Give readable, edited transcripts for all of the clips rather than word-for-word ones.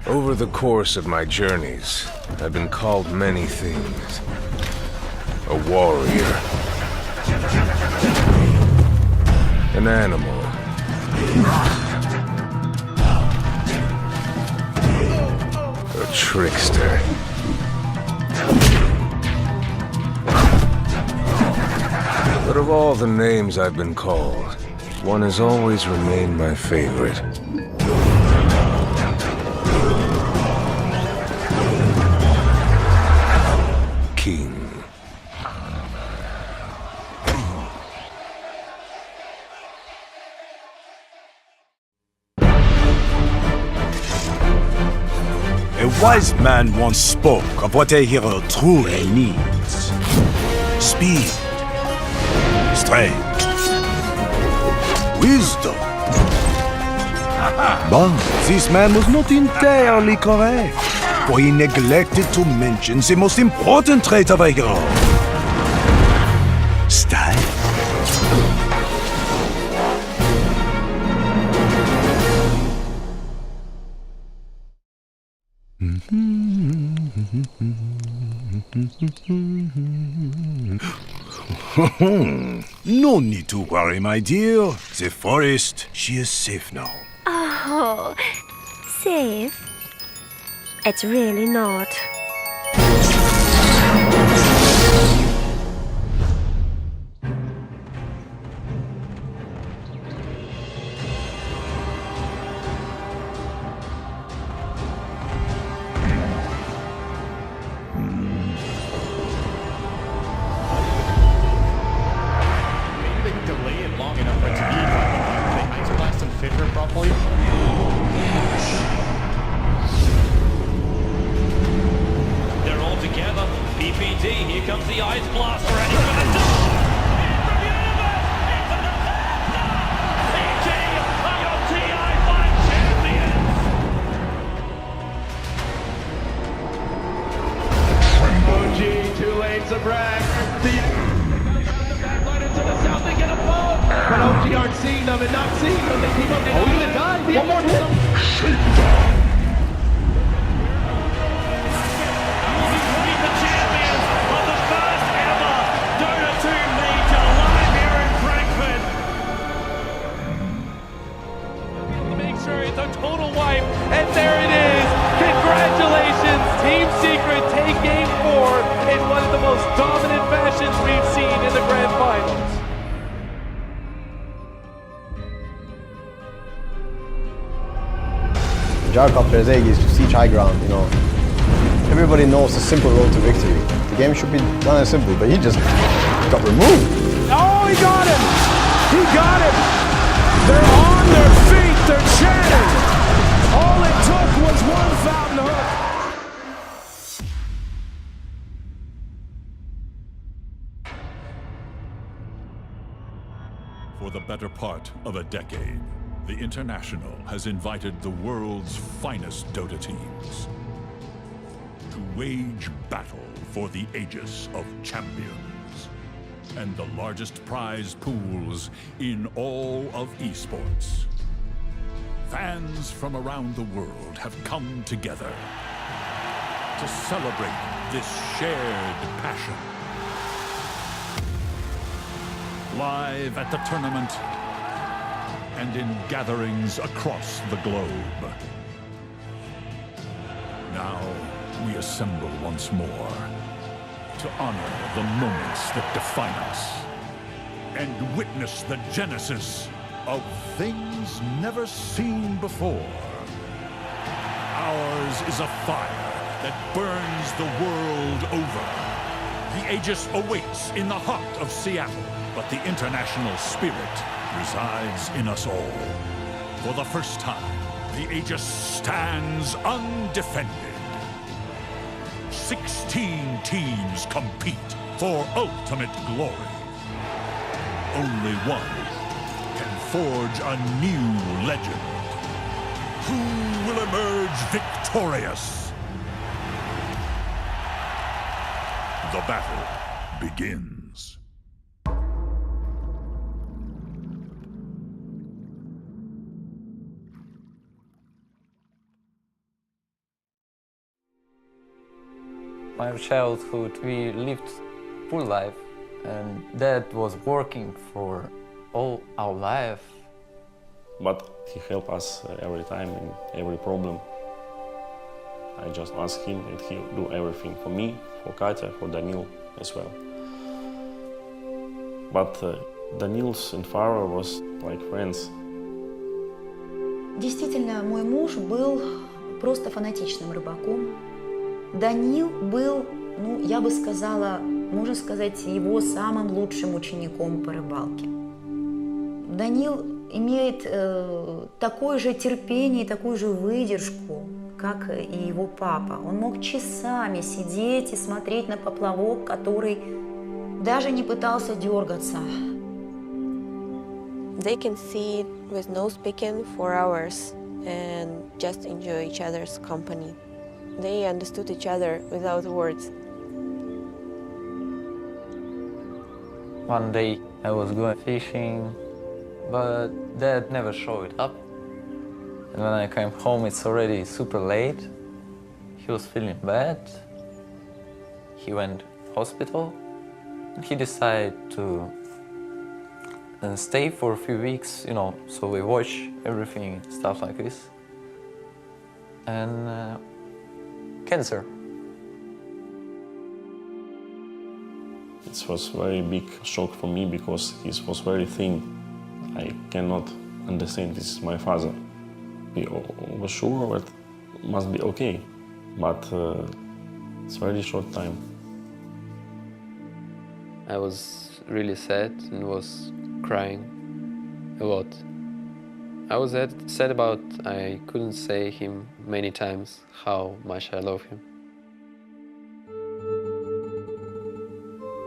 Over the course of my journeys, I've been called many things. A warrior. An animal. A trickster. But of all the names I've been called, one has always remained my favorite. King. A wise man once spoke of what a hero truly needs. Speed, strength, wisdom. But this man was not entirely correct, for he neglected to mention the most important trait of a hero. Style. No need to worry, my dear. The forest, she is safe now. Oh, safe? It's really not. Properly. They're all together. PPD, here comes the ice blaster, and he's gonna die! Your TI5 champions! OG, 2 lanes of brag. To the south, they get a ball, but OG aren't seeing them and not seeing them. They keep up. They're gonna die. One more hit. The champions of the first ever Dota 2 major live here in Frankfurt. Make sure it's a total wipe, and there it is. Congratulations, Team Secret take Game 4 in one of the most dominant fashions we've seen in the Grand Finals. Jark after his egg is to siege high ground, you know. Everybody knows the simple road to victory. The game should be done as simple, but he just got removed. Oh, he got him! He got him! They're on their feet, they're chanting! All it took was one fountain hook. For the better part of a decade, the International has invited the world's finest Dota teams to wage battle for the Aegis of Champions and the largest prize pools in all of esports. Fans from around the world have come together to celebrate this shared passion. Live at the tournament and in gatherings across the globe. Now we assemble once more to honor the moments that define us and witness the genesis of things never seen before. Ours is a fire that burns the world over. The Aegis awaits in the heart of Seattle, but the international spirit resides in us all. For the first time, the Aegis stands undefended. 16 teams compete for ultimate glory. Only one can forge a new legend. Who will emerge victorious? The battle begins. My childhood, we lived full life, and Dad was working for all our life. But he helped us every time in every problem. I just ask him and he'll do everything for me, for Katya, for Danil as well. But Danil's and Farah was like friends. Действительно, мой муж был просто фанатичным рыбаком. Данил был, ну, я бы сказала, можно сказать, его самым лучшим учеником по рыбалке. Данил имеет такое же терпение и такую же выдержку, как и его папа. Он мог часами сидеть и смотреть на поплавок, который даже не пытался дергаться. They can sit with no speaking for hours and just enjoy each other's company. They understood each other without words. One day I was going fishing, but Dad never showed up. And when I came home, it's already super late. He was feeling bad. He went hospital. He decided to stay for a few weeks, you know, so we watch everything, stuff like this. And cancer. It was a very big shock for me because he was very thin. I cannot understand, this is my father. We were sure that it must be okay, but it's a very short time. I was really sad and was crying a lot. I was sad about I couldn't say him many times how much I love him.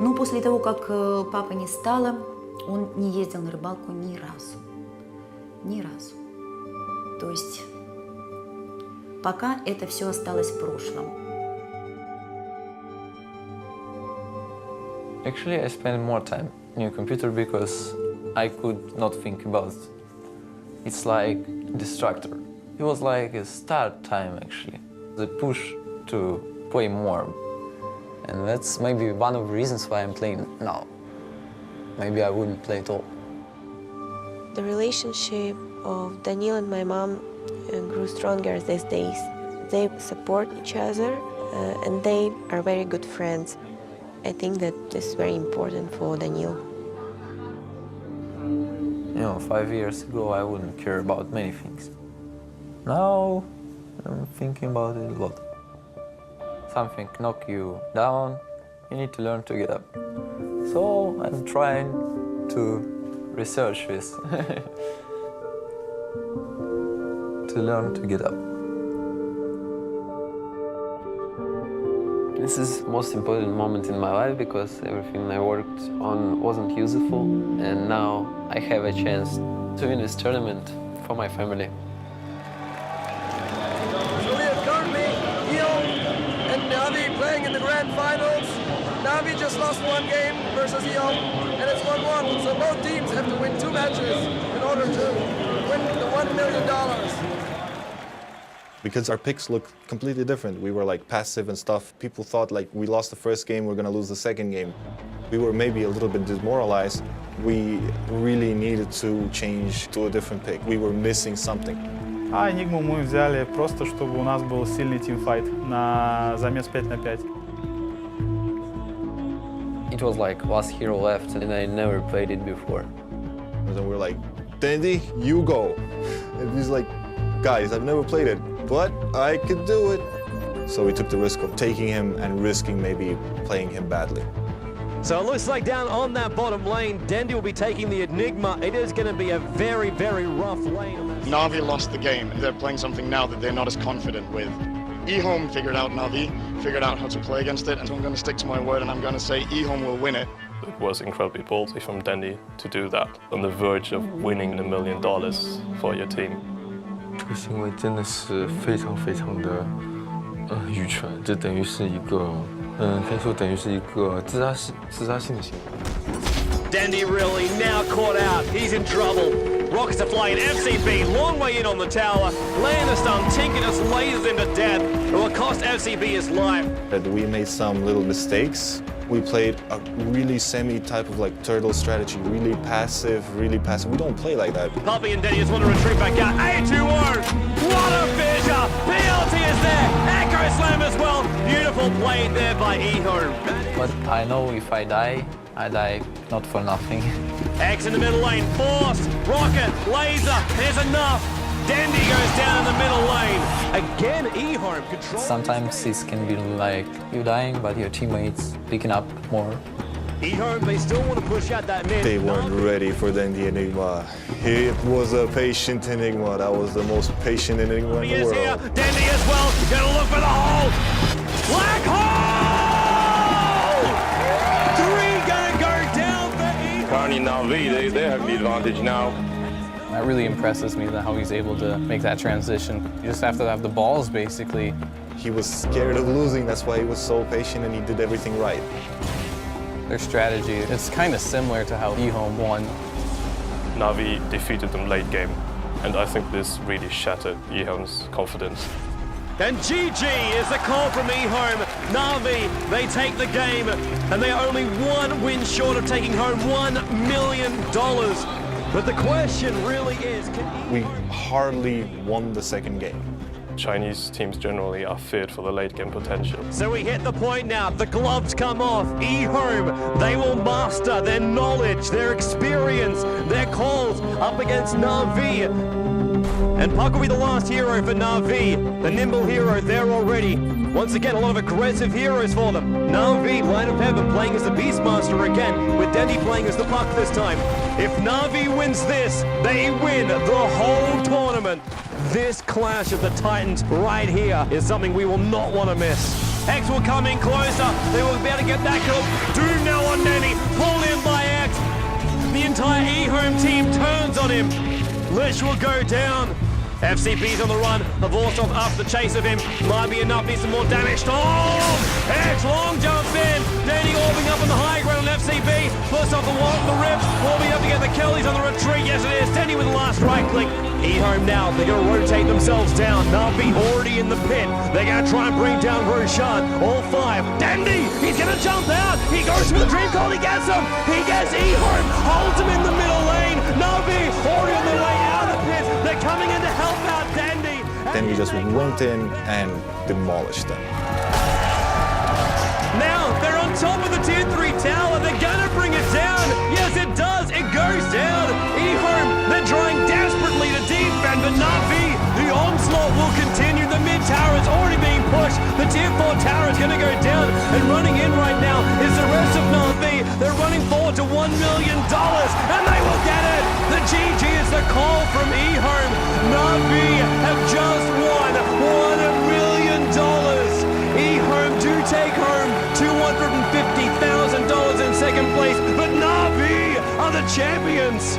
Ну, после того, как папы не стало, он не ездил на рыбалку ни разу. Ни разу. То есть пока это все осталось в прошлом. Actually, I spent more time on your computer because I could not think about it. It's like a distractor. It was like a start time, actually. The push to play more. And that's maybe one of the reasons why I'm playing now. Maybe I wouldn't play at all. The relationship of Danil and my mom grew stronger these days. They support each other and they are very good friends. I think that this is very important for Danil. You know, 5 years ago, I wouldn't care about many things. Now, I'm thinking about it a lot. Something knock you down, you need to learn to get up. So I'm trying to research this, to learn to get up. This is the most important moment in my life because everything I worked on wasn't useful, and now I have a chance to win this tournament for my family. So we have currently Eon and Navi playing in the grand finals. Navi just lost one game versus Eon, and it's 1-1. So both teams have to win 2 matches in order to win the $1 million. Because our picks look completely different. We were like passive and stuff. People thought like we lost the first game, we're gonna lose the second game. We were maybe a little bit demoralized. We really needed to change to a different pick. We were missing something. А Enigmu мы взяли просто, чтобы у нас был сильный тимфайт на замес 5 на 5. It was like last hero left and I never played it before. And then we're like, Dandy, you go. And he's like, guys, I've never played it, but I could do it. So we took the risk of taking him and risking maybe playing him badly. So it looks like down on that bottom lane, Dendy will be taking the Enigma. It is going to be a very, very rough lane. Navi lost the game. They're playing something now that they're not as confident with. eHome figured out Navi, figured out how to play against it, and so I'm going to stick to my word and I'm going to say eHome will win it. It was incredibly ballsy from Dendy to do that, on the verge of winning $1 million for your team. 这个行为真的是非常非常的愚蠢，这等于是一个可以说等于是一个自杀性的行为。 Dendy really now caught out. He's in trouble. Rockets are flying. FCB, long way in on the tower. Laying the stun. Tinker just lasers him to death. It will cost FCB his life. We made some little mistakes. We played a really semi-type of like turtle strategy, really passive. We don't play like that. Puppy and Denny just want to retreat back out. A2-0! What a fissure! PLT is there! Echo Slam as well! Beautiful play there by Ehome. But I know if I die not for nothing. X in the middle lane, forced, rocket, laser, there's enough. Dandy goes down in the middle lane. Again, Ehome control. Sometimes this can be like you dying, but your teammates picking up more. Ehome, they still want to push out that mid. They weren't ready for the Enigma. It was a patient Enigma. That was the most patient Enigma in the world. Here. Dandy as well, gonna look for the hole. Black hole! 3 gonna go down for Ehome. Carney and Navi, they have the advantage now. That really impresses me, how he's able to make that transition. You just have to have the balls, basically. He was scared of losing, that's why he was so patient and he did everything right. Their strategy, it's kind of similar to how Ehome won. Navi defeated them late game, and I think this really shattered Ehome's confidence. And GG is the call from Ehome. Navi, they take the game, and they are only 1 win short of taking home $1 million. But the question really is, we hardly won the second game. Chinese teams generally are feared for the late game potential. So we hit the point now, the gloves come off. Ehome, they will master their knowledge, their experience, their calls up against Navi. And Puck will be the last hero for Navi, the nimble hero there already. Once again, a lot of aggressive heroes for them. Navi, Light of Heaven, playing as the Beastmaster again, with Denny playing as the Puck this time. If Navi wins this, they win the whole tournament. This clash of the Titans right here is something we will not want to miss. X will come in closer. They will be able to get that kill. Doom now on Denny, pulled in by X. The entire Ehome team turns on him. Lich will go down. FCB's on the run.Avorsov after the chase of him. Might be enough, needs some more damage. Oh! X long jump in. Danny orbing up on the high ground on FCB. First off the rips. Orbing up to get the kill. He's on the retreat. Yes, it is. Danny with the last right click. Ehome now. They're going to rotate themselves down. Navi already in the pit. They're going to try and bring down Roshan. All 5. Dandy! He's going to jump out. He goes for the dream call. He gets him. He gets Ehome. Holds him in the middle lane. Navi already on the way out of the pit. They're coming in to help out Dandy. Then we just went in and demolished them. Now they're on top of the tier 3 tower. They're gonna bring it down. Yes, it does. It goes down. Ehome, they're trying desperately to defend, but Navi, the onslaught will continue. The mid tower is already being pushed. The tier 4 tower is gonna go down, and running in right now is the rest of Navi. They're running forward to $1 million, and they will get it. The GG is the call from Ehome. Navi have just won $1 million. Ehome do take home $250,000 in second place, but Navi are the champions.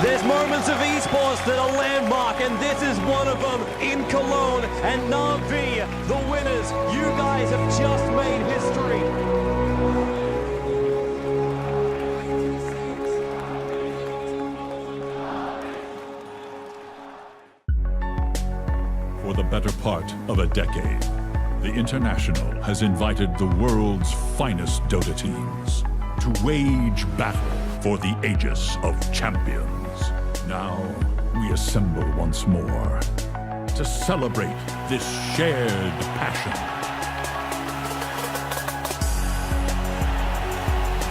There's moments of esports that are landmark, and this is one of them in Cologne. And Navi, the winners, you guys have just made history. For the better part of a decade, the International has invited the world's finest Dota teams to wage battle for the Aegis of Champions. Now, we assemble once more to celebrate this shared passion.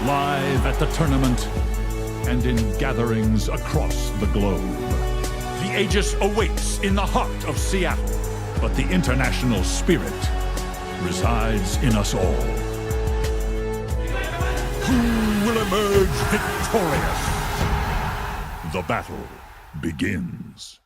Live at the tournament and in gatherings across the globe. The Aegis awaits in the heart of Seattle, but the international spirit resides in us all. Who will emerge victorious? The battle begins.